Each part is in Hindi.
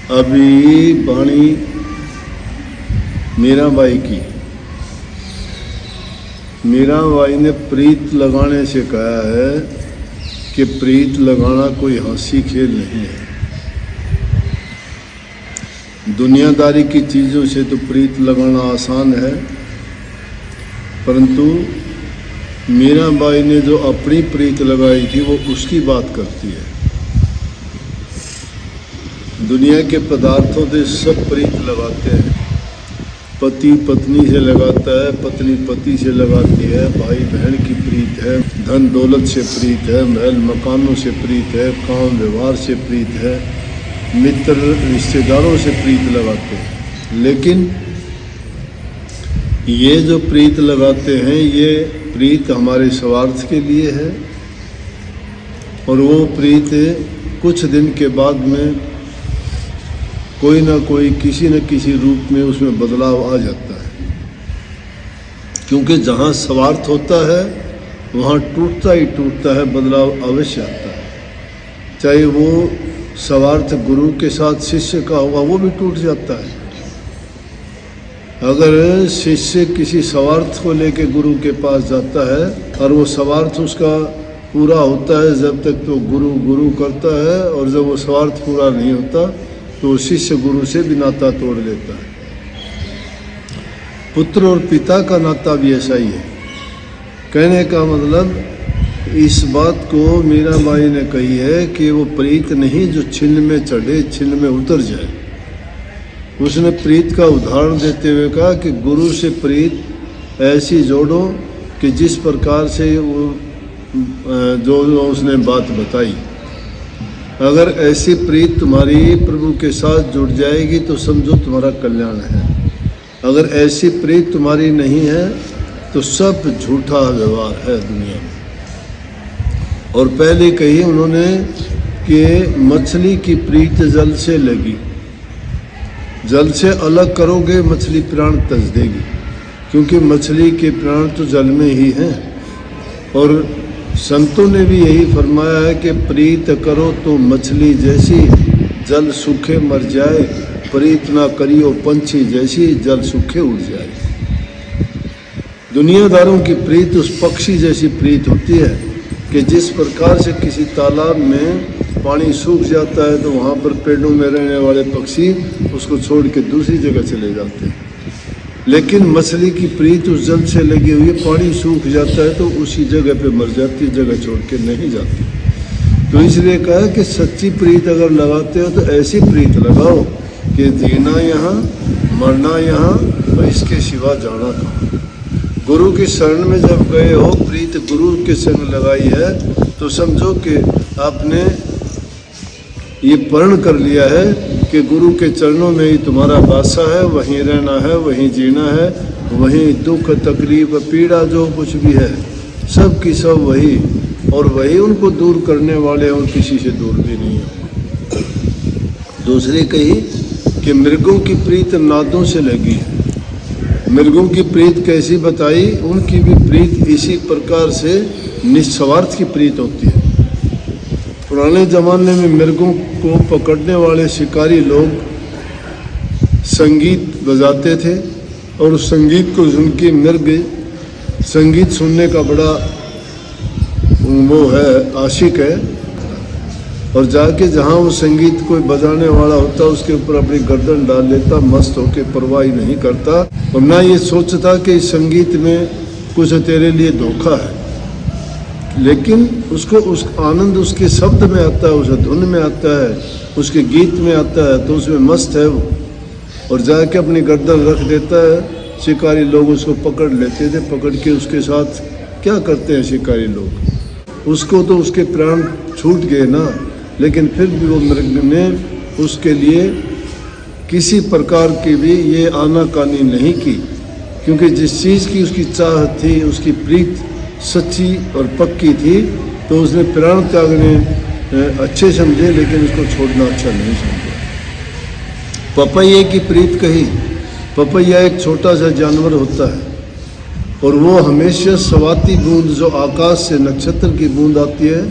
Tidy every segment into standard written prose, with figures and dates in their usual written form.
अभी वाणी मीराबाई की। मीराबाई ने प्रीत लगाने से कहा है कि प्रीत लगाना कोई हंसी खेल नहीं है। दुनियादारी की चीज़ों से तो प्रीत लगाना आसान है, परंतु मीराबाई ने जो अपनी प्रीत लगाई थी वो उसकी बात करती है। दुनिया के पदार्थों से सब प्रीत लगाते हैं। पति पत्नी से लगाता है, पत्नी पति से लगाती है, भाई बहन की प्रीत है, धन दौलत से प्रीत है, महल मकानों से प्रीत है, काम व्यवहार से प्रीत है, मित्र रिश्तेदारों से प्रीत लगाते हैं। लेकिन ये जो प्रीत लगाते हैं ये प्रीत हमारे स्वार्थ के लिए है, और वो प्रीत कुछ दिन के बाद में कोई ना कोई किसी न किसी रूप में उसमें बदलाव आ जाता है। क्योंकि जहाँ स्वार्थ होता है वहाँ टूटता ही टूटता है, बदलाव अवश्य आता है। चाहे वो स्वार्थ गुरु के साथ शिष्य का हुआ वो भी टूट जाता है। अगर शिष्य किसी स्वार्थ को लेके गुरु के पास जाता है और वो स्वार्थ उसका पूरा होता है जब तक तो गुरु गुरु करता है, और जब वो स्वार्थ पूरा नहीं होता तो शिष्य गुरु से भी नाता तोड़ लेता है। पुत्र और पिता का नाता भी ऐसा ही है। कहने का मतलब इस बात को मीराबाई ने कही है कि वो प्रीत नहीं जो छिन्न में चढ़े छिन्न में उतर जाए। उसने प्रीत का उदाहरण देते हुए कहा कि गुरु से प्रीत ऐसी जोड़ो कि जिस प्रकार से वो जो उसने बात बताई, अगर ऐसी प्रीत तुम्हारी प्रभु के साथ जुड़ जाएगी तो समझो तुम्हारा कल्याण है। अगर ऐसी प्रीत तुम्हारी नहीं है तो सब झूठा व्यवहार है दुनिया में। और पहले कही उन्होंने कि मछली की प्रीत जल से लगी, जल से अलग करोगे मछली प्राण तज देगी, क्योंकि मछली के प्राण तो जल में ही हैं। और संतों ने भी यही फरमाया है कि प्रीत करो तो मछली जैसी जल सूखे मर जाए, प्रीत ना करियो पंछी जैसी जल सूखे उड़ जाए। दुनियादारों की प्रीत उस पक्षी जैसी प्रीत होती है कि जिस प्रकार से किसी तालाब में पानी सूख जाता है तो वहाँ पर पेड़ों में रहने वाले पक्षी उसको छोड़ के दूसरी जगह चले जाते हैं। लेकिन मछली की प्रीत उस जल से लगी हुई है, पानी सूख जाता है तो उसी जगह पे मर जाती है, जगह छोड़ के नहीं जाती। तो इसलिए कहा कि सच्ची प्रीत अगर लगाते हो तो ऐसी प्रीत लगाओ कि जीना यहाँ मरना यहाँ और इसके सिवा जाना कहाँ। गुरु की शरण में जब गए हो, प्रीत गुरु के संग लगाई है तो समझो कि आपने ये प्रण कर लिया है कि गुरु के चरणों में ही तुम्हारा वासा है, वहीं रहना है, वहीं जीना है, वहीं दुख तकलीफ पीड़ा जो कुछ भी है सब की सब वही, और वही उनको दूर करने वाले और किसी से दूर भी नहीं है। दूसरी कही कि मृगों की प्रीत नादों से लगी है। मृगों की प्रीत कैसी बताई? उनकी भी प्रीत इसी प्रकार से निस्वार्थ की प्रीत होती है। पुराने ज़माने में मृगों को पकड़ने वाले शिकारी लोग संगीत बजाते थे, और उस संगीत को सुन के मृग संगीत सुनने का बड़ा वो है आशिक है, और जाके जहाँ वो संगीत कोई बजाने वाला होता उसके ऊपर अपनी गर्दन डाल लेता, मस्त होके परवाह नहीं करता, और ना ये सोचता कि इस संगीत में कुछ तेरे लिए धोखा है। लेकिन उसको उस आनंद उसके शब्द में आता है, उस धुन में आता है, उसके गीत में आता है, तो उसमें मस्त है वो, और जाके अपनी गर्दन रख देता है। शिकारी लोग उसको पकड़ लेते थे, पकड़ के उसके साथ क्या करते हैं शिकारी लोग, उसको तो उसके प्राण छूट गए ना, लेकिन फिर भी वो मृग ने उसके लिए किसी प्रकार की भी ये आनाकानी नहीं की, क्योंकि जिस चीज़ की उसकी चाह थी, उसकी प्रीत सच्ची और पक्की थी, तो उसने प्राण त्यागने अच्छे समझे, लेकिन उसको छोड़ना अच्छा नहीं समझा। पपैये की प्रीत कही। पपैया एक छोटा सा जानवर होता है, और वो हमेशा स्वाति बूंद जो आकाश से नक्षत्र की बूंद आती है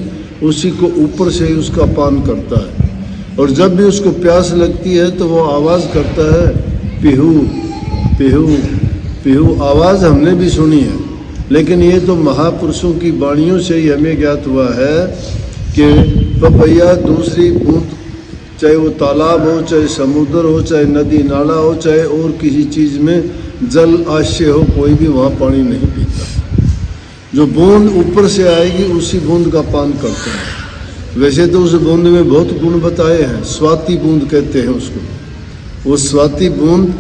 उसी को ऊपर से ही उसका पान करता है। और जब भी उसको प्यास लगती है तो वो आवाज़ करता है पिहू पिहू पिहू। आवाज़ हमने भी सुनी है, लेकिन ये तो महापुरुषों की वाणियों से ही हमें ज्ञात हुआ है कि पपैया दूसरी बूंद, चाहे वो तालाब हो, चाहे समुद्र हो, चाहे नदी नाला हो, चाहे और किसी चीज़ में जल आश्रय हो, कोई भी वहाँ पानी नहीं पीता। जो बूंद ऊपर से आएगी उसी बूंद का पान करते हैं। वैसे तो उस बूंद में बहुत गुण बताए हैं, स्वाति बूंद कहते हैं उसको। वो स्वाति बूंद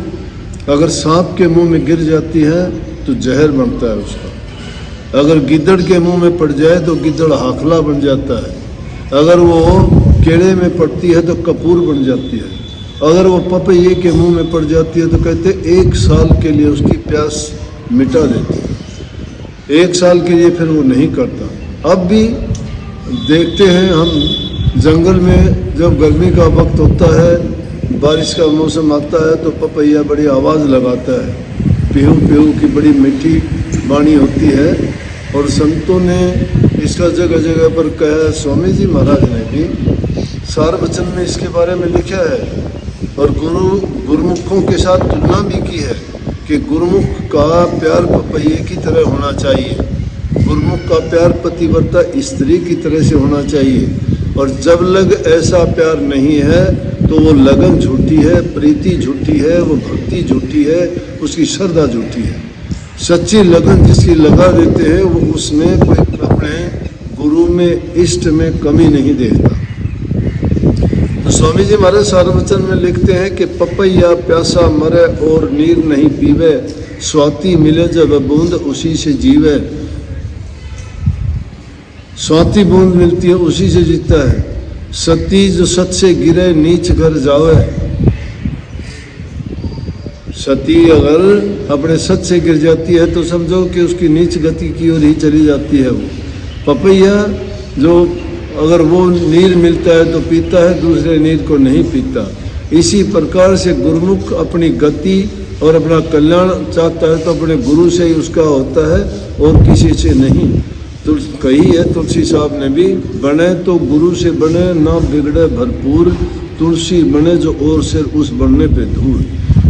अगर सांप के मुंह में गिर जाती है तो जहर बनता है उसका। अगर गिद्दड़ के मुंह में पड़ जाए तो गिद्दड़ हाखला बन जाता है। अगर वो केड़े में पड़ती है तो कपूर बन जाती है। अगर वो पपैये के मुंह में पड़ जाती है तो कहते 1 साल के लिए उसकी प्यास मिटा देती है। 1 साल के लिए फिर वो नहीं करता। अब भी देखते हैं हम जंगल में, जब गर्मी का वक्त होता है, बारिश का मौसम आता है तो पपैया बड़ी आवाज़ लगाता है, पीहू पीहू की बड़ी मीठी वाणी होती है। और संतों ने इसका जगह जगह पर कहा, स्वामी जी महाराज ने भी सार वचन में इसके बारे में लिखा है और गुरुमुखों के साथ तुलना भी की है कि गुरुमुख का प्यार पपैये की तरह होना चाहिए, गुरुमुख का प्यार पतिव्रता स्त्री की तरह से होना चाहिए। और जब लग ऐसा प्यार नहीं है तो वो लगन झूठी है, प्रीति झूठी है, वो भक्ति झूठी है, उसकी श्रद्धा झूठी है। सच्ची लगन जिसकी लगा देते हैं वो उसमें कोई अपने गुरु में, इष्ट में कमी नहीं देखता। तो स्वामी जी महाराज सारवचन में लिखते हैं कि पपैया प्यासा मरे और नीर नहीं पीवे, स्वाति मिले जब बूंद उसी से जीवे। स्वाति बूंद मिलती है उसी से जीता है। सती जो सत से गिरे नीच घर जावे। सती अगर अपने सत से गिर जाती है तो समझो कि उसकी नीच गति की ओर ही चली जाती है वो। पपैया जो अगर वो नीर मिलता है तो पीता है, दूसरे नीर को नहीं पीता। इसी प्रकार से गुरुमुख अपनी गति और अपना कल्याण चाहता है तो अपने गुरु से ही उसका होता है और किसी से नहीं। तो कही है तुलसी साहब ने भी, बने तो गुरु से बने ना बिगड़े भरपूर, तुलसी बने जो और सिर उस बनने पे धूल।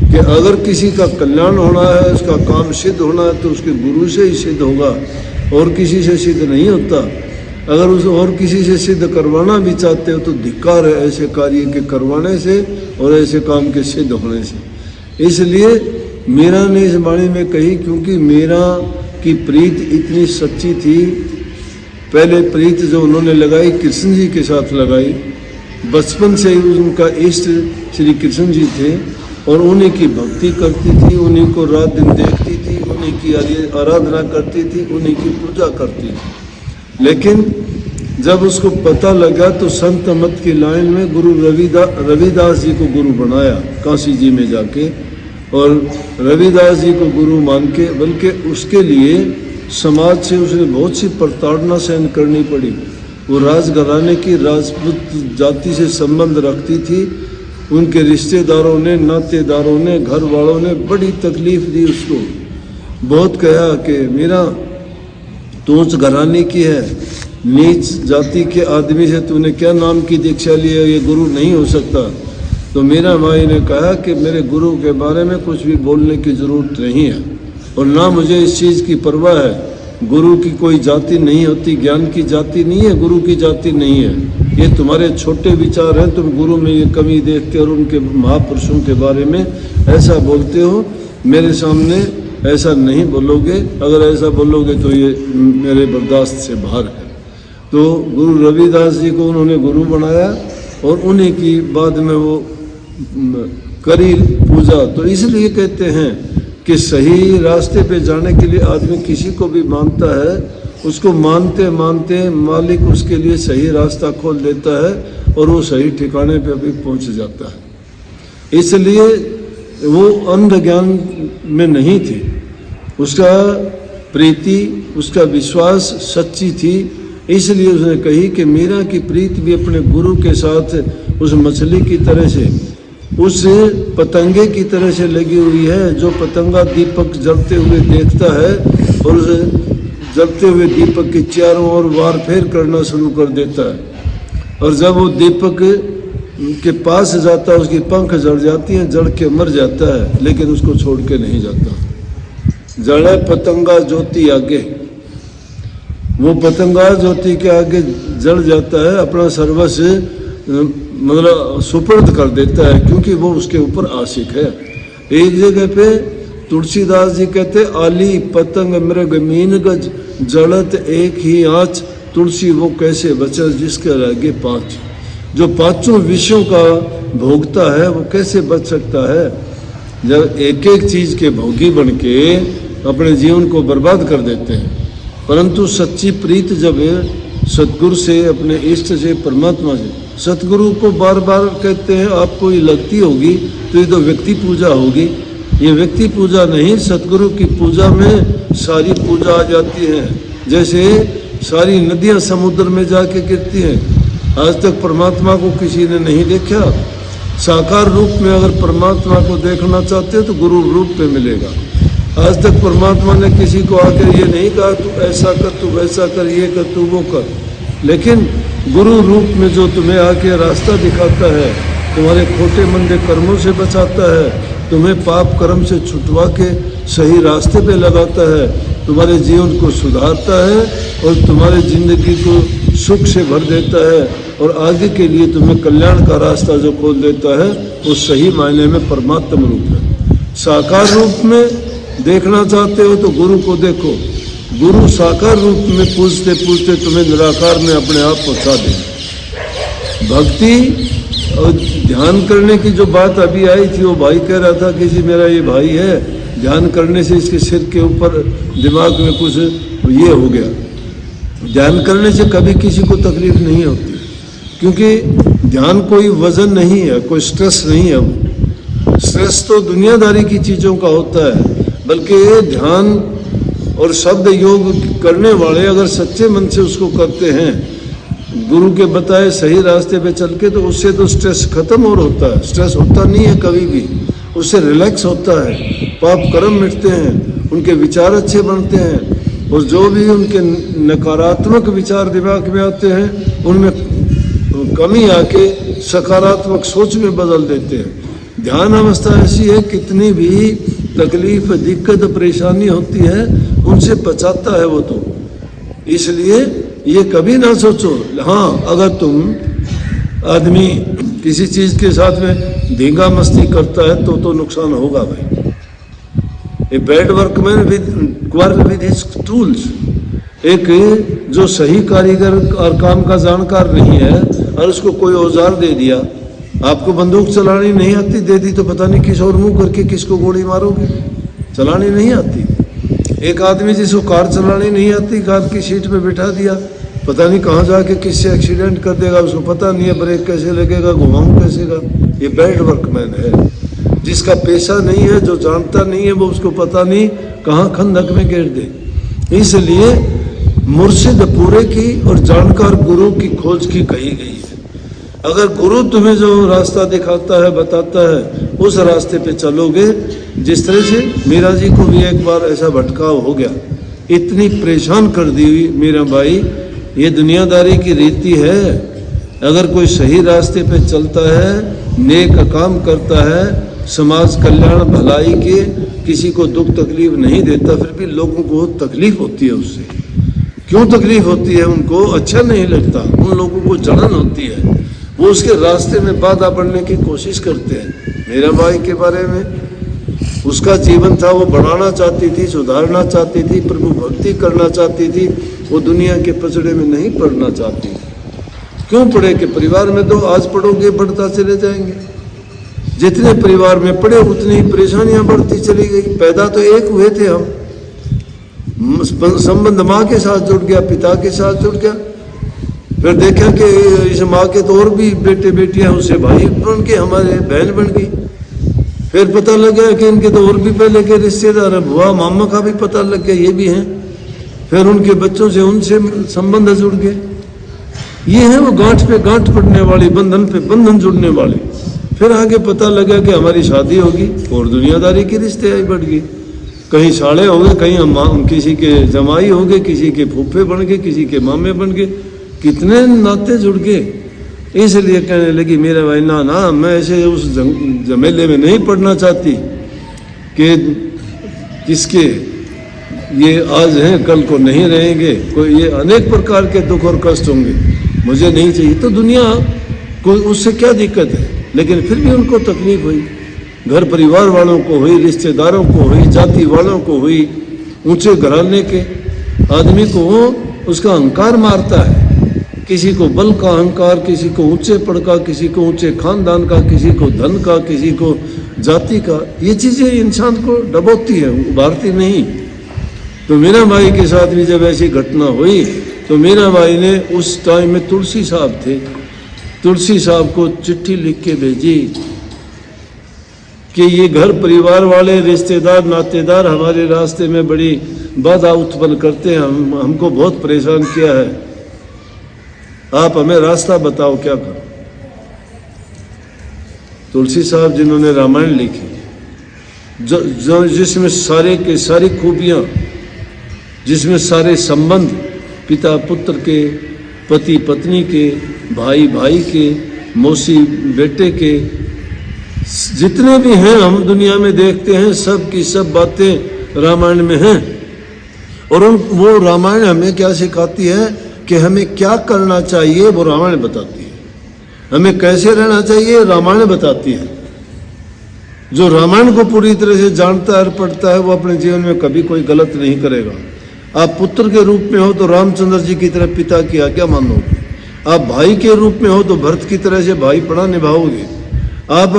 कि अगर किसी का कल्याण होना है, उसका काम सिद्ध होना है तो उसके गुरु से ही सिद्ध होगा, और किसी से सिद्ध नहीं होता। अगर उस और किसी से सिद्ध करवाना भी चाहते हो तो धिक्कार है ऐसे कार्य के करवाने से और ऐसे काम के सिद्ध होने से। इसलिए मीरा ने इस वाणी में कही, क्योंकि मीरा की प्रीत इतनी सच्ची थी। पहले प्रीत जो उन्होंने लगाई कृष्ण जी के साथ लगाई, बचपन से ही उनका इष्ट श्री कृष्ण जी थे और उन्हीं की भक्ति करती थी, उन्हीं को रात दिन देखती थी, उन्हीं की आराधना करती थी, उन्हीं की पूजा करती थी। लेकिन जब उसको पता लगा तो संत मत की लाइन में गुरु रविदास जी को गुरु बनाया काशी जी में जाके, और रविदास जी को गुरु मान के, बल्कि उसके लिए समाज से उसने बहुत सी प्रताड़ना सहन करनी पड़ी। वो राजघराने की राजपूत जाति से संबंध रखती थी। उनके रिश्तेदारों ने, नातेदारों ने, घर वालों ने बड़ी तकलीफ दी उसको। बहुत कहा कि मीरा तू उस घराने की है, नीच जाति के आदमी से तूने क्या नाम की दीक्षा ली है, ये गुरु नहीं हो सकता। तो मीरा माई ने कहा कि मेरे गुरु के बारे में कुछ भी बोलने की ज़रूरत नहीं है और ना मुझे इस चीज़ की परवाह है। गुरु की कोई जाति नहीं होती, ज्ञान की जाति नहीं है, गुरु की जाति नहीं है। ये तुम्हारे छोटे विचार हैं, तुम गुरु में ये कमी देखते और उनके महापुरुषों के बारे में ऐसा बोलते हो। मेरे सामने ऐसा नहीं बोलोगे, अगर ऐसा बोलोगे तो ये मेरे बर्दाश्त से बाहर है। तो गुरु रविदास जी को उन्होंने गुरु बनाया और उन्हीं की बाद में वो करी पूजा। तो इसलिए कहते हैं कि सही रास्ते पे जाने के लिए आदमी किसी को भी मानता है, उसको मानते मानते मालिक उसके लिए सही रास्ता खोल देता है और वो सही ठिकाने पे भी पहुंच जाता है। इसलिए वो अंध ज्ञान में नहीं थी, उसका प्रीति, उसका विश्वास सच्ची थी। इसलिए उसने कही कि मीरा की प्रीत भी अपने गुरु के साथ उस मछली की तरह से, उस पतंगे की तरह से लगी हुई है जो पतंगा दीपक जलते हुए देखता है और उस जलते हुए दीपक के चारों ओर वार फेर करना शुरू कर देता है। और जब वो दीपक के पास जाता है उसकी पंख जड़ जाती हैं, जड़ के मर जाता है, लेकिन उसको छोड़ के नहीं जाता। जड़े पतंगा ज्योति आगे, वो पतंगा ज्योति के आगे जड़ जाता है, अपना सर्वस्व मतलब सुपर्द कर देता है, क्योंकि वो उसके ऊपर आशिक है। एक जगह पे तुलसीदास जी कहते आली पतंग मृग मीन गज जड़त एक ही आँच, तुलसी वो कैसे बचे जिसके आगे पाँच। जो पांचों विषयों का भोगता है वो कैसे बच सकता है। जब एक एक चीज के भोगी बन के अपने जीवन को बर्बाद कर देते हैं। परंतु सच्ची प्रीत जब सतगुरु से, अपने इष्ट से, परमात्मा से, सतगुरु को बार बार कहते हैं आपको ये लगती होगी तो ये तो व्यक्ति पूजा होगी। ये व्यक्ति पूजा नहीं, सतगुरु की पूजा में सारी पूजा आ जाती है। जैसे सारी नदियां समुद्र में जाके गिरती हैं। आज तक परमात्मा को किसी ने नहीं देखा। साकार रूप में अगर परमात्मा को देखना चाहते हो तो गुरु रूप पे मिलेगा। आज तक परमात्मा ने किसी को आकर ये नहीं कहा तू ऐसा कर, तू वैसा कर, ये कर, तू वो कर। लेकिन गुरु रूप में जो तुम्हें आके रास्ता दिखाता है, तुम्हारे खोटे मंदे कर्मों से बचाता है, तुम्हें पाप कर्म से छुटवा के सही रास्ते पे लगाता है, तुम्हारे जीवन को सुधारता है और तुम्हारे जिंदगी को सुख से भर देता है और आगे के लिए तुम्हें कल्याण का रास्ता जो खोल देता है, वो सही मायने में परमात्म रूप है। साकार रूप में देखना चाहते हो तो गुरु को देखो। गुरु साकार रूप में पूछते पूछते तुम्हें निराकार में अपने आप पहुंचा दे। भक्ति और ध्यान करने की जो बात अभी आई थी, वो भाई कह रहा था कि जी मेरा ये भाई है, ध्यान करने से इसके सिर के ऊपर दिमाग में कुछ ये हो गया। ध्यान करने से कभी किसी को तकलीफ नहीं होती, क्योंकि ध्यान कोई वजन नहीं है, कोई स्ट्रेस नहीं है। वो स्ट्रेस तो दुनियादारी की चीज़ों का होता है, बल्कि ध्यान और शब्द योग करने वाले अगर सच्चे मन से उसको करते हैं, गुरु के बताए सही रास्ते पे चल के, तो उससे तो स्ट्रेस खत्म और होता है। स्ट्रेस होता नहीं है कभी भी, उससे रिलैक्स होता है, पाप कर्म मिटते हैं, उनके विचार अच्छे बनते हैं और जो भी उनके नकारात्मक विचार दिमाग में आते हैं उनमें कमी आके सकारात्मक सोच में बदल देते हैं। ध्यान अवस्था ऐसी है, कितनी भी तकलीफ, दिक्कत, परेशानी होती है उनसे बचाता है वो तो। इसलिए ये कभी ना सोचो। हाँ, अगर तुम आदमी किसी चीज़ के साथ में धींगा मस्ती करता है तो नुकसान होगा भाई। A bad workman with his tools. एक जो सही कारीगर और काम का जानकार नहीं है और उसको कोई औजार दे दिया, आपको बंदूक चलानी नहीं आती, दे दी तो पता नहीं किस और मुंह करके किसको गोली मारोगे, चलानी नहीं आती। एक आदमी जिसको कार चलानी नहीं आती, कार की सीट पे बिठा दिया, पता नहीं कहाँ जाके किससे एक्सीडेंट कर देगा, उसको पता नहीं है ब्रेक कैसे लगेगा, घुमाऊं कैसेगा। ये बैड वर्कमैन है। जिसका पेशा नहीं है, जो जानता नहीं है, वो उसको पता नहीं कहाँ खंदक में गिर दे। इसलिए मुर्शिद पूरे की और जानकार गुरु की खोज की कही गई है। अगर गुरु तुम्हें जो रास्ता दिखाता है, बताता है, उस रास्ते पे चलोगे। जिस तरह से मीरा जी को भी एक बार ऐसा भटकाव हो गया, इतनी परेशान कर दी हुई मीरा बाई। ये दुनियादारी की रीति है। अगर कोई सही रास्ते पे चलता है, नेक काम करता है, समाज कल्याण भलाई के, किसी को दुख तकलीफ नहीं देता, फिर भी लोगों को तकलीफ होती है उससे। क्यों तकलीफ होती है? उनको अच्छा नहीं लगता, उन लोगों को जलन होती है, वो उसके रास्ते में बाधा बढ़ने की कोशिश करते हैं। मेरा भाई के बारे में उसका जीवन था, वो बढ़ाना चाहती थी, सुधारना चाहती थी, प्रभु भक्ति करना चाहती थी, वो दुनिया के पचड़े में नहीं पड़ना चाहती। क्यों पड़े? कि परिवार में तो आज पढ़ोगे बढ़ता चले जाएंगे। जितने परिवार में पढ़े उतनी ही परेशानियां बढ़ती चली गई। पैदा तो एक हुए थे हम, संबंध माँ के साथ जुड़ गया, पिता के साथ जुड़ गया। फिर देखा कि इस माँ के तो और भी बेटे बेटियां, उससे भाई बन के हमारे बहन बन गई। फिर पता लग गया कि इनके तो और भी पहले के रिश्तेदार हैं, बुआ मामा का भी पता लग गया, ये भी हैं। फिर उनके बच्चों से उनसे संबंध जुड़ गए। ये है वो गांठ पे गांठ पड़ने वाली, बंधन पे बंधन जुड़ने वाली। फिर आगे पता लगा कि हमारी शादी होगी और दुनियादारी के रिश्ते आई बढ़ गई। कहीं साड़े हो गए, कहीं हम किसी के जमाई हो गए, किसी के फूफे बन गए, किसी के मामे बन गए, कितने नाते जुड़ गए। इसलिए कहने लगी मेरा भाई ना ना, मैं ऐसे उस झमेले में नहीं पड़ना चाहती कि किसके ये आज हैं कल को नहीं रहेंगे, कोई ये अनेक प्रकार के दुख और कष्ट होंगे, मुझे नहीं चाहिए। तो दुनिया को उससे क्या दिक्कत है, लेकिन फिर भी उनको तकलीफ हुई, घर परिवार वालों को हुई, रिश्तेदारों को हुई, जाति वालों को हुई, ऊंचे घराने के आदमी को उसका अहंकार मारता है, किसी को बल का अहंकार, किसी को ऊंचे पड़ का, किसी को ऊंचे खानदान का, किसी को धन का, किसी को जाति का। ये चीज़ें इंसान को डबोती है, उभारती नहीं। तो मीना बाई के साथ भी जब ऐसी घटना हुई तो मीना बाई ने उस टाइम में तुलसी साहब थे, तुलसी साहब को चिट्ठी लिख के भेजी कि ये घर परिवार वाले रिश्तेदार नातेदार हमारे रास्ते में बड़ी बाधा उत्पन्न करते हैं, हमको बहुत परेशान किया है, आप हमें रास्ता बताओ क्या करो। तुलसी साहब जिन्होंने रामायण लिखी, जिसमें सारे के सारी खूबियाँ, जिसमें सारे संबंध पिता पुत्र के, पति पत्नी के, भाई भाई के, मौसी बेटे के, जितने भी हैं हम दुनिया में देखते हैं, सब की सब बातें रामायण में हैं। और वो रामायण हमें क्या सिखाती है कि हमें क्या करना चाहिए, वो रामायण बताती है। हमें कैसे रहना चाहिए, रामायण बताती है। जो रामायण को पूरी तरह से जानता है, पढ़ता है, वो अपने जीवन में कभी कोई गलत नहीं करेगा। आप पुत्र के रूप में हो तो रामचंद्र जी की तरह पिता की आज्ञा मानोगे, आप भाई के रूप में हो तो भरत की तरह से भाई पड़ा निभाओगे, आप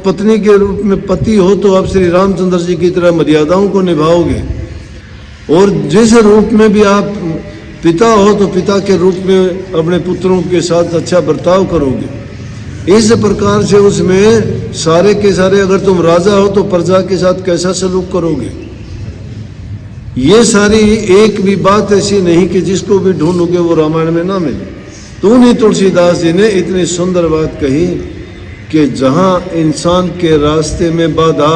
पत्नी के रूप में पति हो तो आप श्री रामचंद्र जी की तरह मर्यादाओं को निभाओगे, और जिस रूप में भी आप पिता हो तो पिता के रूप में अपने पुत्रों के साथ अच्छा बर्ताव करोगे। इस प्रकार से उसमें सारे के सारे, अगर तुम राजा हो तो प्रजा के साथ कैसा सलूक करोगे, ये सारी एक भी बात ऐसी नहीं कि जिसको भी ढूंढोगे वो रामायण में ना मिले। तो उन्हीं तुलसीदास जी ने इतनी सुंदर बात कही कि जहाँ इंसान के रास्ते में बाधा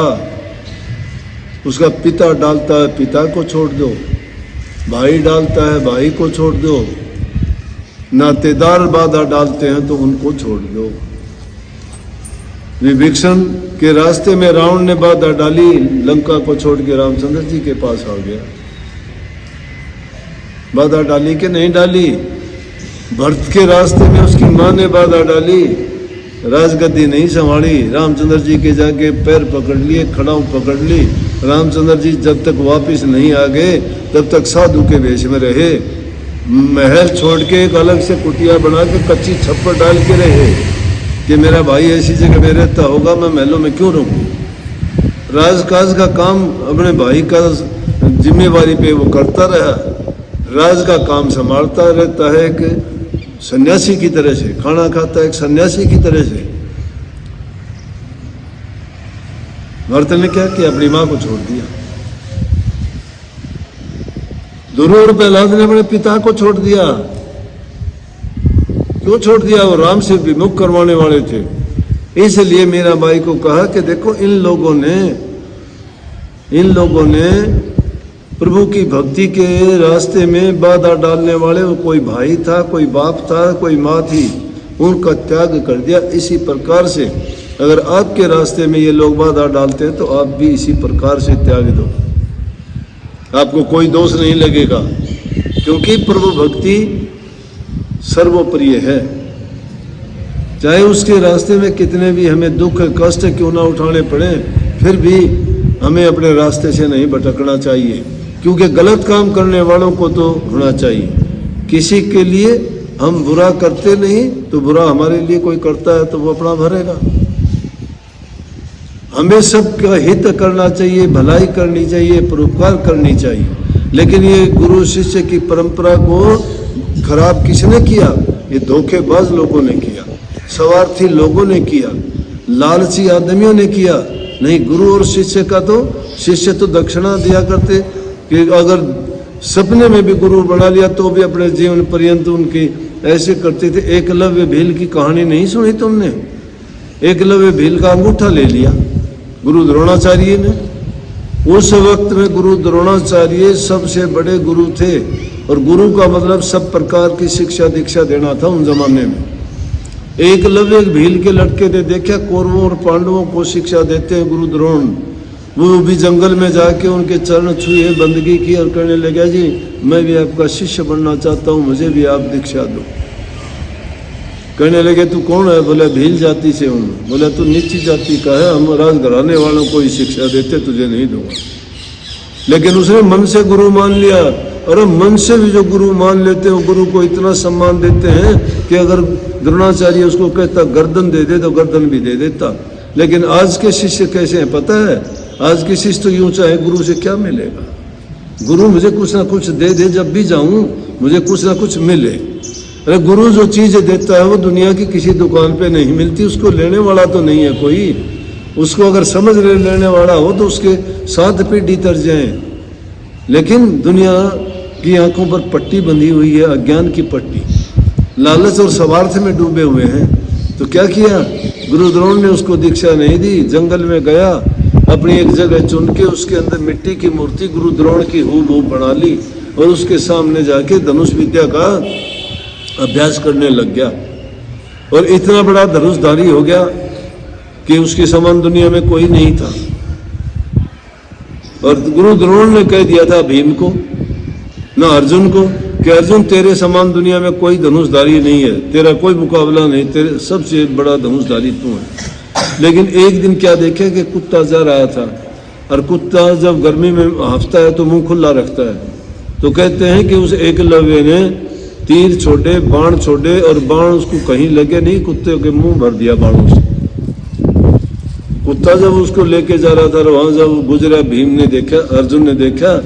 उसका पिता डालता है, पिता को छोड़ दो, भाई डालता है, भाई को छोड़ दो, नातेदार बाधा डालते हैं तो उनको छोड़ दो। विभीषण के रास्ते में रावण ने बाधा डाली, लंका को छोड़ के रामचंद्र जी के पास आ गया। बाधा डाली कि नहीं डाली? भरत के रास्ते में उसकी मां ने बाधा डाली, राजगद्दी नहीं संभाली, रामचंद्र जी के जाके पैर पकड़ लिए, खड़ाऊ पकड़ ली। रामचंद्र जी जब तक वापस नहीं आ गए तब तक साधु के वेश में रहे, महल छोड़ के एक अलग से कुटिया बना के कच्ची छप्पर डाल के रहे कि मेरा भाई ऐसी जगह में रहता होगा, मैं महलों में क्यों रहूं। राजकाज का काम अपने भाई का जिम्मेवारी पे वो करता रहा, राज का काम संभालता रहता है एक सन्यासी की तरह से, खाना खाता है एक सन्यासी की तरह से। भरत ने क्या किया, अपनी मां को छोड़ दिया। दुर्योधन प्रहलाद ने अपने पिता को छोड़ दिया। क्यों छोड़ दिया? वो राम से विमुख करवाने वाले थे। इसलिए मेरा भाई को कहा कि देखो इन लोगों ने प्रभु की भक्ति के रास्ते में बाधा डालने वाले, वो कोई भाई था, कोई बाप था, कोई माँ थी, उनका त्याग कर दिया। इसी प्रकार से अगर आपके रास्ते में ये लोग बाधा डालते हैं तो आप भी इसी प्रकार से त्याग दो, आपको कोई दोष नहीं लगेगा, क्योंकि प्रभु भक्ति सर्वोप्रिय है। चाहे उसके रास्ते में कितने भी हमें दुख कष्ट क्यों ना उठाने पड़े, फिर भी हमें अपने रास्ते से नहीं भटकना चाहिए, क्योंकि गलत काम करने वालों को तो होना चाहिए। किसी के लिए हम बुरा करते नहीं तो बुरा हमारे लिए कोई करता है तो वो अपना भरेगा। हमें सबका हित करना चाहिए, भलाई करनी चाहिए, परोपकार करनी चाहिए। लेकिन ये गुरु शिष्य की परंपरा को खराब किसने किया? ये धोखेबाज लोगों ने किया, स्वार्थी लोगों ने किया, लालची आदमियों ने किया। नहीं, गुरु और शिष्य का तो, शिष्य तो दक्षिणा दिया करते कि अगर सपने में भी गुरु बना लिया तो भी अपने जीवन पर्यंत उनकी ऐसे करते थे। एकलव्य भील की कहानी नहीं सुनी तुमने? एकलव्य भील का अंगूठा ले लिया गुरु द्रोणाचार्य ने। उस वक्त में गुरु द्रोणाचार्य सबसे बड़े गुरु थे, और गुरु का मतलब सब प्रकार की शिक्षा दीक्षा देना था उन जमाने में। एकलव्य एक भील के लड़के ने देखा कौरवों और पांडवों को शिक्षा देते हैं गुरु द्रोण। वो भी जंगल में जाके उनके चरण छुए, बंदगी की और कहने लगा जी मैं भी आपका शिष्य बनना चाहता हूँ, मुझे भी आप दीक्षा दो। कहने लगे तू कौन है? बोला भील जाति से हूँ। बोला तू नीची जाति का है, हम राजघराने वालों को ही शिक्षा देते, तुझे नहीं दूंगा। लेकिन उसने मन से गुरु मान लिया। और मन से भी जो गुरु मान लेते हैं गुरु को इतना सम्मान देते हैं कि अगर द्रोणाचार्य उसको कहता गर्दन दे दे तो गर्दन भी दे देता। लेकिन आज के शिष्य कैसे हैं पता है? आज के शिष्य तो यूं चाहे गुरु से क्या मिलेगा, गुरु मुझे कुछ ना कुछ दे दे, जब भी जाऊं मुझे कुछ ना कुछ मिले। अरे गुरु जो चीज़ देता है वो दुनिया की किसी दुकान पे नहीं मिलती, उसको लेने वाला तो नहीं है कोई। उसको अगर समझ लेने वाला हो तो उसके 7 पीढ़ी तर जाएं। लेकिन दुनिया की आंखों पर पट्टी बंधी हुई है, अज्ञान की पट्टी, लालच और स्वार्थ में डूबे हुए हैं। तो क्या किया? गुरु द्रोण ने उसको दीक्षा नहीं दी, जंगल में गया, अपनी एक जगह चुन के उसके अंदर मिट्टी की मूर्ति गुरु द्रोण की हूबहू बना ली और उसके सामने जाके धनुष विद्या का अभ्यास करने लग गया। और इतना बड़ा धनुषधारी हो गया कि उसके समान दुनिया में कोई नहीं था। और गुरु द्रोण ने कह दिया था भीम को ना अर्जुन को कि अर्जुन तेरे समान दुनिया में कोई धनुषधारी नहीं है, तेरा कोई मुकाबला नहीं, तेरे सबसे बड़ा धनुषधारी तू है। लेकिन एक दिन क्या देखे कि कुत्ता जा रहा था, और कुत्ता जब गर्मी में हंसता है तो मुंह खुला रखता है। तो कहते हैं कि उस एकलव्य ने तीर छोड़े, बाण छोड़े और बाण उसको कहीं लगे नहीं, कुत्ते के मुंह भर दिया बाणों से। कुत्ता जब उसको लेके जा रहा था, वहां जब गुजरा भीम ने देखा, अर्जुन ने देखा,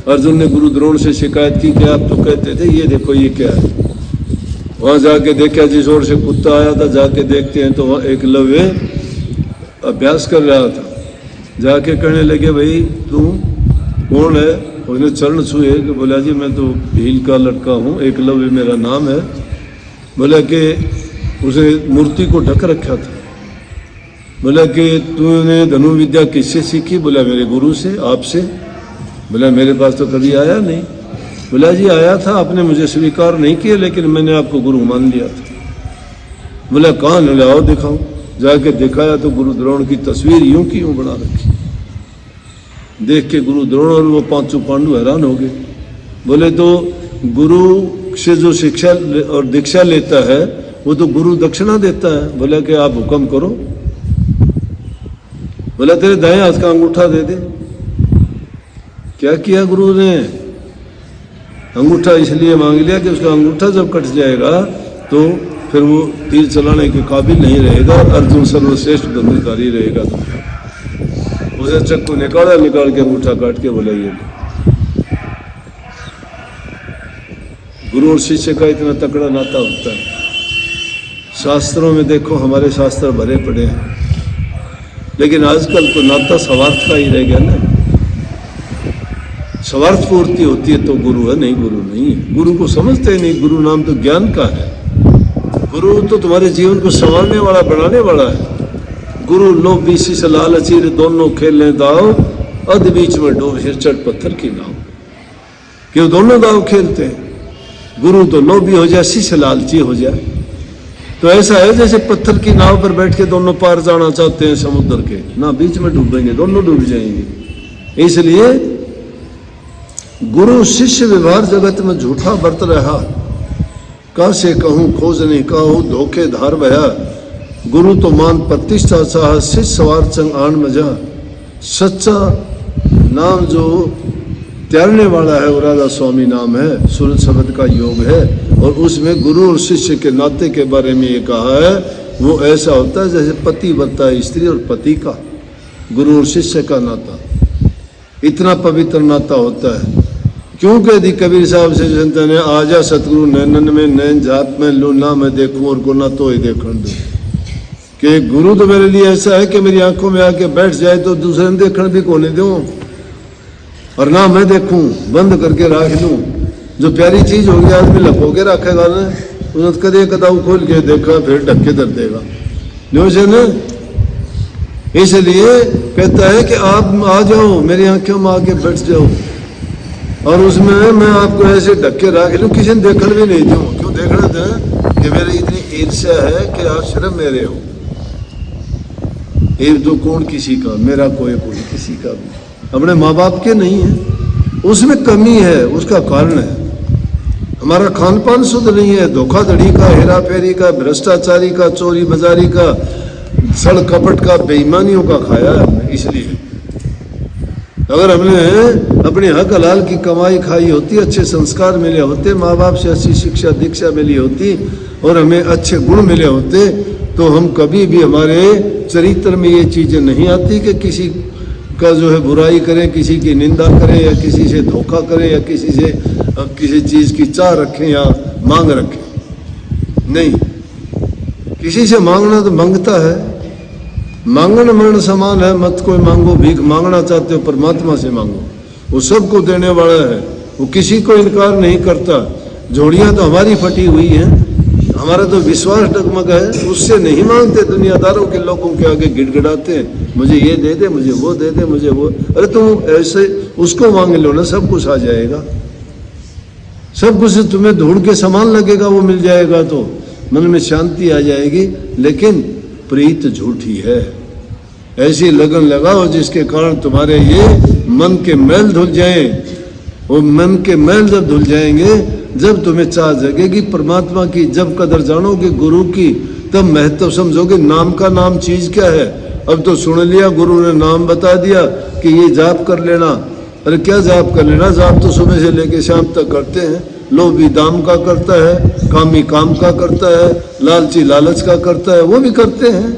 अर्जुन ने गुरु द्रोण से शिकायत की कि आप तो कहते थे ये देखो ये क्या है। वहां जाके देखा जिस ओर से कुत्ता आया था, जाके देखते हैं तो वहां एकलव्य अभ्यास कर रहा था। जाके कहने लगे भाई तू कौन है? उसने चरण छुए कि बोला जी मैं तो भील का लड़का हूँ, एकलव्य मेरा नाम है। बोला कि उसे मूर्ति को ढक रखा था। बोला कि तूने धनुर्विद्या किससे सीखी? बोला मेरे गुरु से, आपसे। बोला मेरे पास तो कभी आया नहीं। बोला जी आया था, आपने मुझे स्वीकार नहीं किया, लेकिन मैंने आपको गुरु मान लिया था। बोला कहाँ? ले आओ दिखाऊं। जाके दिखाया तो गुरु द्रोण की तस्वीर यूं की यूं बना रखी। देख के गुरु द्रोण और वो 5 पांडु हैरान हो गए। बोले तो गुरु से जो शिक्षा और दीक्षा लेता है वो तो गुरु दक्षिणा देता है। बोला कि आप हुक्म करो। बोला तेरे दाएं हाथ का अंगूठा दे दे। क्या किया गुरु ने? अंगूठा इसलिए मांग लिया कि उसका अंगूठा जब कट जाएगा तो फिर वो तीर चलाने के काबिल नहीं रहेगा और अर्जुन सर्वश्रेष्ठ धनुर्धारी रहेगा। तो उसे चक्कू निकाला, निकाल के अंगूठा काट के बोला ये गुरु और शिष्य का इतना तकड़ा नाता होता है। शास्त्रों में देखो हमारे शास्त्र भरे पड़े हैं, लेकिन आजकल तो नाता स्वार्थ का ही रह गया ना। स्वार्थ पूर्ति होती है तो गुरु है, नहीं गुरु नहीं है। गुरु को समझते नहीं, गुरु नाम तो ज्ञान का है। गुरु तो तुम्हारे जीवन को संवारने वाला, बनाने वाला है। गुरु लो बीसी से लालची दोनों खेलने दाव, अध बीच में डूब चट पत्थर की नाव। क्यों दोनों दाव खेलते हैं? गुरु तो लोभी हो जाए, शिष्य लालची हो जाए। तो ऐसा है जैसे पत्थर की नाव पर बैठ के दोनों पार जाना चाहते हैं समुद्र के, ना बीच में डूबेंगे, दोनों डूब जाएंगे। इसलिए गुरु शिष्य व्यवहार जगत में झूठा बरत रहा, का से कहूँ खोज नहीं कहूँ धोखे धार बया। गुरु तो मान प्रतिष्ठा चाह, शिष्य स्वार्थ संग आन मजा। सच्चा नाम जो त्यारने वाला है वो राधा स्वामी नाम है, सूरज शब्द का योग है। और उसमें गुरु और शिष्य के नाते के बारे में ये कहा है, वो ऐसा होता है जैसे पति बनता है स्त्री और पति का, गुरु और शिष्य का नाता इतना पवित्र नाता होता है। क्यों कह दी कबीर साहब से जनता ने, आजा सतगुरु नैनन में नैन जात में लू ना मैं देखूं और को ना तो ही देखण दो। कि गुरु तो मेरे लिए ऐसा है कि मेरी आंखों में आके बैठ जाए तो दूसरे ने देखण भी को नहीं दूं, और ना मैं देखूं, बंद करके रख लूं। जो प्यारी चीज होगी आदमी लपो के रखेगा ना, उन्हें कदे कदाऊ खोल के देखा फिर ढक के धर देगा ना। इसलिए कहता है कि आप आ जाओ, मेरी आंखों में आके बैठ जाओ, और उसमें मैं आपको ऐसे ढक के रख लूं, किसी ने देखण भी नहीं दूं। क्यों देखना था? कि मेरी इतनी ईर्ष्या है कि आश्रम मेरे हो। एक दो कौन किसी का, मेरा कोई किसी का भी, अपने माँ बाप के नहीं है, उसमें कमी है, उसका कारण है हमारा खान पान शुद्ध नहीं है, धोखाधड़ी का, हेरा फेरी का, भ्रष्टाचारी का, चोरी बाजारी का, सड़ कपट का, बेईमानियों का खाया है हमने। इसलिए अगर हमने अपने हक हलाल की कमाई खाई होती, अच्छे संस्कार मिले होते, माँ बाप से अच्छी शिक्षा दीक्षा मिली होती और हमें अच्छे गुण मिले होते, तो हम कभी भी, हमारे चरित्र में ये चीज़ें नहीं आती कि किसी का जो है बुराई करें, किसी की निंदा करें, या किसी से धोखा करें, या किसी से किसी चीज़ की चाह रखें या मांग रखें। नहीं, किसी से मांगना तो मांगता है, मांगन मरण समान है, मत कोई मांगो भीख। मांगना चाहते हो परमात्मा से मांगो, वो सबको देने वाला है, वो किसी को इनकार नहीं करता। झोड़ियाँ तो हमारी फटी हुई हैं, हमारा तो विश्वास डगमग है, उससे नहीं मांगते। दुनियादारों के लोगों के आगे गिड़गिड़ाते हैं, मुझे ये दे दे, मुझे वो दे दे, मुझे वो। अरे तुम ऐसे उसको मांग लो ना, सब कुछ आ जाएगा, सब कुछ तुम्हें ढूंढ के सामान लगेगा, वो मिल जाएगा तो मन में शांति आ जाएगी। लेकिन प्रीत झूठी है। ऐसी लगन लगाओ जिसके कारण तुम्हारे ये मन के मैल धुल जाएं। वो मन के मैल जब धुल जाएंगे, जब तुम्हें चाह जगेगी परमात्मा की, जब कदर जानोगे गुरु की, तब महत्व समझोगे। नाम का नाम चीज क्या है? अब तो सुन लिया, गुरु ने नाम बता दिया कि ये जाप कर लेना। अरे क्या जाप कर लेना? जाप तो सुबह से लेके शाम तक करते हैं। लोभी दाम का करता है, कामी काम का करता है, लालची लालच का करता है, वो भी करते हैं,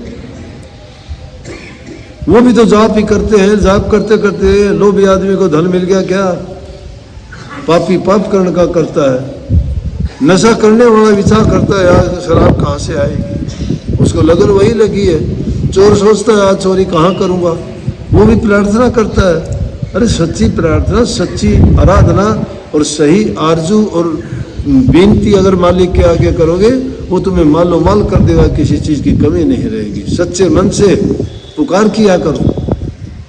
वो भी तो जाप ही करते हैं। जाप करते करते लोभी आदमी को धन मिल गया क्या? पापी पाप करने का करता है। नशा करने वाला विचार करता है यार शराब कहाँ से आएगी, उसको लगन वही लगी है। चोर सोचता है आज चोरी कहाँ करूँगा, वो भी प्रार्थना करता है। अरे सच्ची प्रार्थना, सच्ची आराधना और सही आरजू और बेनती अगर मालिक के आगे करोगे, वो तुम्हें मालो माल कर देगा, किसी चीज़ की कमी नहीं रहेगी। सच्चे मन से पुकार किया करो।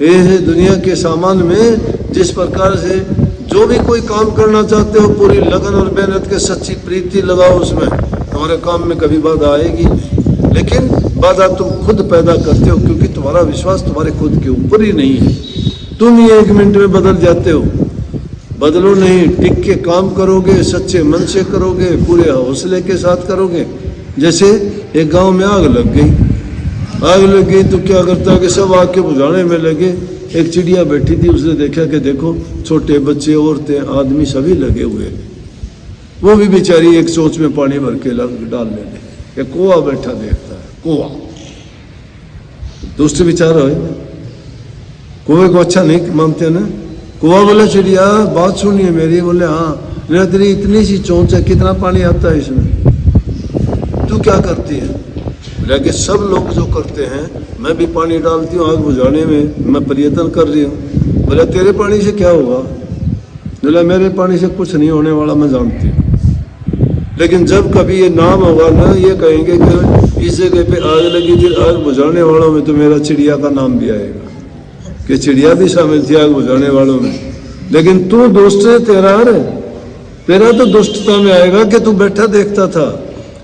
ये है दुनिया के सामान में, जिस प्रकार से जो भी कोई काम करना चाहते हो, पूरी लगन और मेहनत के सच्ची प्रीति लगाओ उसमें, तुम्हारे काम में कभी बाधा आएगी नहीं। लेकिन बाधा तुम खुद पैदा करते हो, क्योंकि तुम्हारा विश्वास तुम्हारे खुद के ऊपर ही नहीं है। तुम ये 1 मिनट में बदल जाते हो, बदलो नहीं। टिक के काम करोगे, सच्चे मन से करोगे, पूरे हौसले के साथ करोगे। जैसे एक गांव में आग लग गई, आग लग गई तो क्या करता है कि सब आग के बुझाने में लगे। एक चिड़िया बैठी थी, उसने देखा कि देखो छोटे बच्चे, औरतें, आदमी सभी लगे हुए हैं। वो भी बेचारी एक सोच में पानी भर के डाल ले। एक कौवा बैठा देखता है, कौवा दुष्ट विचार है, कौवे को अच्छा नहीं मानते ना। कौवा बोला चिड़िया बात सुनिए मेरी। बोले हाँ। मेरा तेरी इतनी सी चोंच है, कितना पानी आता है इसमें, तू क्या करती है? बोला कि सब लोग जो करते हैं, मैं भी पानी डालती हूँ आग बुझाने में, मैं प्रयत्न कर रही हूँ। बोला तेरे पानी से क्या होगा? बोला मेरे पानी से कुछ नहीं होने वाला, मैं जानती हूँ। लेकिन जब कभी ये नाम होगा ना, ये कहेंगे कि इस जगह पे आग लगी थी, आग बुझाने वालों में तो मेरा चिड़िया का नाम भी आएगा कि चिड़िया भी शामिल थी आग बुझाने वालों में। लेकिन तू दुष्ट है, तेरा तो दुष्टता में आएगा कि तू बैठा देखता था।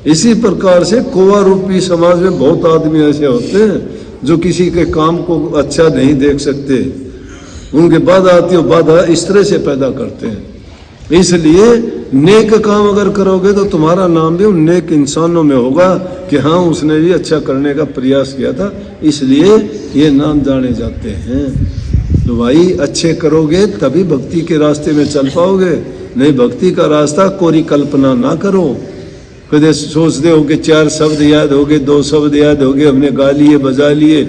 इसी प्रकार से कौवा रूपी समाज में बहुत आदमी ऐसे होते हैं जो किसी के काम को अच्छा नहीं देख सकते। उनके बाधा आती है, बाधा इस तरह से पैदा करते हैं। इसलिए नेक काम अगर करोगे तो तुम्हारा नाम भी उन नेक इंसानों में होगा कि हाँ उसने भी अच्छा करने का प्रयास किया था, इसलिए ये नाम जाने जाते हैं। तो भाई अच्छे करोगे तभी भक्ति के रास्ते में चल पाओगे, नहीं भक्ति का रास्ता कोरी कल्पना ना करो। कदे सोचते हो कि 4 शब्द याद हो गए, 2 शब्द याद हो गए, हमने गा लिए बजा लिए,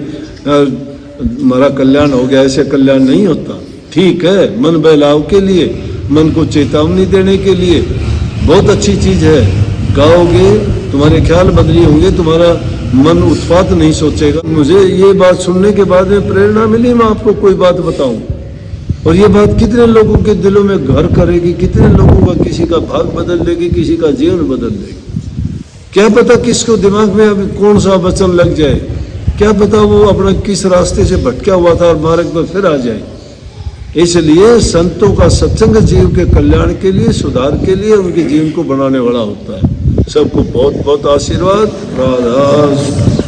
हमारा कल्याण हो गया। ऐसे कल्याण नहीं होता। ठीक है, मन बहलाव के लिए, मन को चेतावनी देने के लिए बहुत अच्छी चीज़ है। गाओगे तुम्हारे ख्याल बदली होंगे, तुम्हारा मन उत्पात नहीं सोचेगा। मुझे ये बात सुनने के बाद में प्रेरणा मिली, मैं आपको कोई बात बताऊं, और ये बात कितने लोगों के दिलों में घर करेगी, कितने लोगों का किसी का भाग बदल देगी, किसी का जीवन बदल देगी। क्या पता किसको दिमाग में अभी कौन सा वचन लग जाए, क्या पता वो अपना किस रास्ते से भटका हुआ था और मार्ग पर फिर आ जाए। इसलिए संतों का सत्संग जीव के कल्याण के लिए, सुधार के लिए, उनके जीवन को बनाने वाला होता है। सबको बहुत बहुत आशीर्वाद। राधा